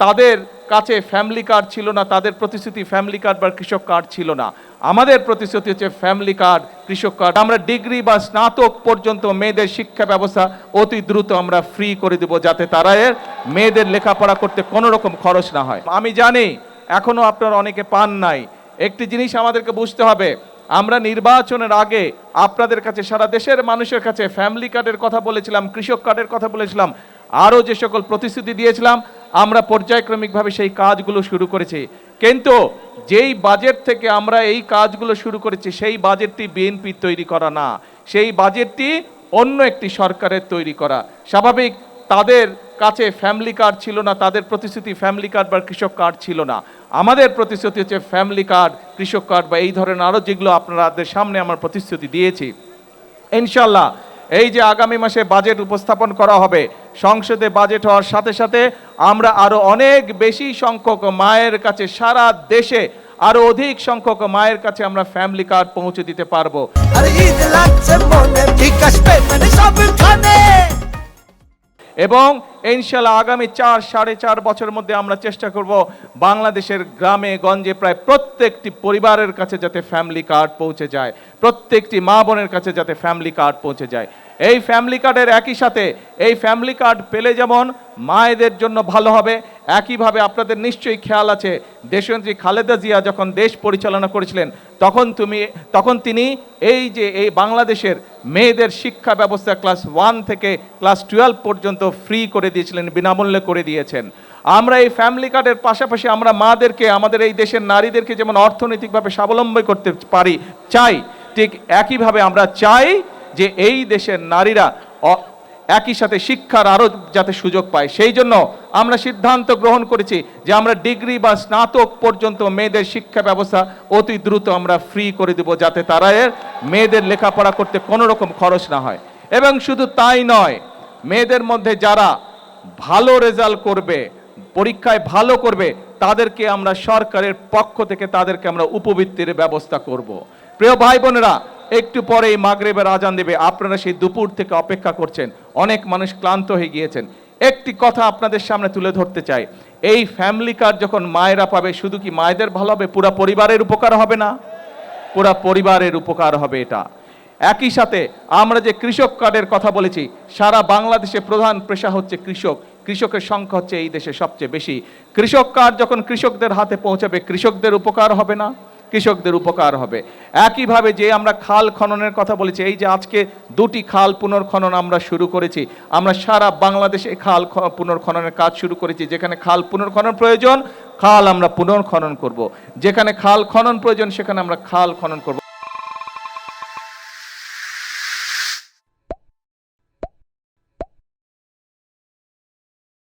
তাদের কাছে family card ছিল না, তাদের প্রতিশ্রুতি ফ্যামিলি কার্ড বা কৃষক কার্ড ছিল না। আমাদের প্রতিশ্রুতি হচ্ছে ফ্যামিলি কার্ড, কৃষক কার্ড। আমরা ডিগ্রি বা স্নাতক পর্যন্ত মেয়েদের শিক্ষা ব্যবস্থা অতি দ্রুত আমরা ফ্রি করে দেব, যাতে তারা মেয়েদের লেখাপড়া করতে কোনো রকম খরচ না হয়। আমি জানি এখনো আপনারা অনেকে পান নাই। একটি জিনিস আমাদেরকে বুঝতে হবে, আমরা নির্বাচনের আগে আপনাদের কাছে, সারা দেশের মানুষের কাছে ফ্যামিলি কার্ডের কথা বলেছিলাম, কৃষক কার্ডের কথা বলেছিলাম, আরও যে সকল প্রতিশ্রুতি দিয়েছিলাম, আমরা পর্যায়ক্রমিকভাবে সেই কাজগুলো শুরু করেছি। কিন্তু যেই বাজেট থেকে আমরা এই কাজগুলো শুরু করেছি, সেই বাজেটটি বিএনপি তৈরি করা না, সেই বাজেটটি অন্য একটি সরকারের তৈরি করা। স্বাভাবিক, তাদের কাছে ফ্যামিলি কার্ড ছিল না, তাদের প্রতিশ্রুতি ফ্যামিলি কার্ড বা কৃষক কার্ড ছিল না। আমাদের প্রতিশ্রুতি হচ্ছে ফ্যামিলি কার্ড, কৃষক কার্ড বা এই ধরনের আরও যেগুলো আপনাদের সামনে আমার প্রতিশ্রুতি দিয়েছি। ইনশাল্লাহ এই যে আগামী মাসে বাজেট উপস্থাপন করা হবে, সংসদে বাজেট হওয়ার সাথে সাথে আমরা আরো অনেক বেশি সংখ্যক মায়ের কাছে, সারা দেশে আরো অধিক সংখ্যক মায়ের কাছে আমরা ফ্যামিলি কার্ড পৌঁছে দিতে পারবো। এবং ইনশাল্লাহ আগামী 4-4.5 বছরের মধ্যে আমরা চেষ্টা করব বাংলাদেশের গ্রামে গঞ্জে প্রায় প্রত্যেকটি পরিবারের কাছে যাতে ফ্যামিলি কার্ড পৌঁছে যায়, প্রত্যেকটি মা বোনের কাছে যাতে ফ্যামিলি কার্ড পৌঁছে যায়। এই ফ্যামিলি কার্ডের একই সাথে, এই ফ্যামিলি কার্ড পেলে যেমন মায়েদের জন্য ভালো হবে, একইভাবে আপনাদের নিশ্চয়ই খেয়াল আছে দেশনেত্রী খালেদা জিয়া যখন দেশ পরিচালনা করেছিলেন, তখন তিনি এই বাংলাদেশের মেয়েদের শিক্ষা ব্যবস্থা ক্লাস 1 থেকে ক্লাস 12 পর্যন্ত ফ্রি করে দিয়েছিলেন, বিনামূল্যে করে দিয়েছেন। আমরা এই ফ্যামিলি কার্ডের পাশাপাশি আমরা মাদেরকে, আমাদের এই দেশের নারীদেরকে যেমন অর্থনৈতিকভাবে স্বাবলম্বী করতে চাই, ঠিক একইভাবে আমরা চাই যে এই দেশের নারীরা একই সাথে শিক্ষার আরও যাতে সুযোগ পায়। সেই জন্য আমরা সিদ্ধান্ত গ্রহণ করেছি যে আমরা ডিগ্রি বা স্নাতক পর্যন্ত মেয়েদের শিক্ষা ব্যবস্থা অতি দ্রুত আমরা ফ্রি করে দেব, যাতে তারা মেয়েদের লেখাপড়া করতে কোনো রকম খরচ না হয়। এবং শুধু তাই নয়, মেয়েদের মধ্যে যারা ভালো রেজাল্ট করবে, পরীক্ষায় ভালো করবে, তাদেরকে আমরা সরকারের পক্ষ থেকে তাদেরকে আমরা উপবৃত্তির ব্যবস্থা করব। প্রিয় ভাই বোনেরা, একটু পরেই মাগরিবের আজান দেবে, আপনারা সেই দুপুর থেকে অপেক্ষা করছেন, অনেক মানুষ ক্লান্ত হয়ে গিয়েছেন। একটি কথা আপনাদের সামনে তুলে ধরতে চাই, এই ফ্যামিলি কার্ড যখন মায়েরা পাবে, শুধু কি মায়েদের ভালো হবে, পুরা পরিবারের উপকার হবে না? পুরা পরিবারের উপকার হবে এটা। একই সাথে আমরা যে কৃষক কার্ডের কথা বলেছি, সারা বাংলাদেশে প্রধান পেশা হচ্ছে কৃষক, কৃষকের সংখ্যা হচ্ছে এই দেশে সবচেয়ে বেশি। কৃষক কার্ড যখন কৃষকদের হাতে পৌঁছাবে, কৃষকদের উপকার হবে না? কৃষকদের উপকার হবে। একইভাবে যে আমরা খাল খননের কথা বলেছি, এই যে আজকে 2টি খাল পুনর্খনন আমরা শুরু করেছি, আমরা সারা বাংলাদেশে খাল পুনর্খননের কাজ শুরু করেছি। যেখানে খাল পুনর্খনন প্রয়োজন, খাল আমরা পুনর্খনন করব। যেখানে খাল খনন প্রয়োজন, সেখানে আমরা খাল খনন করব।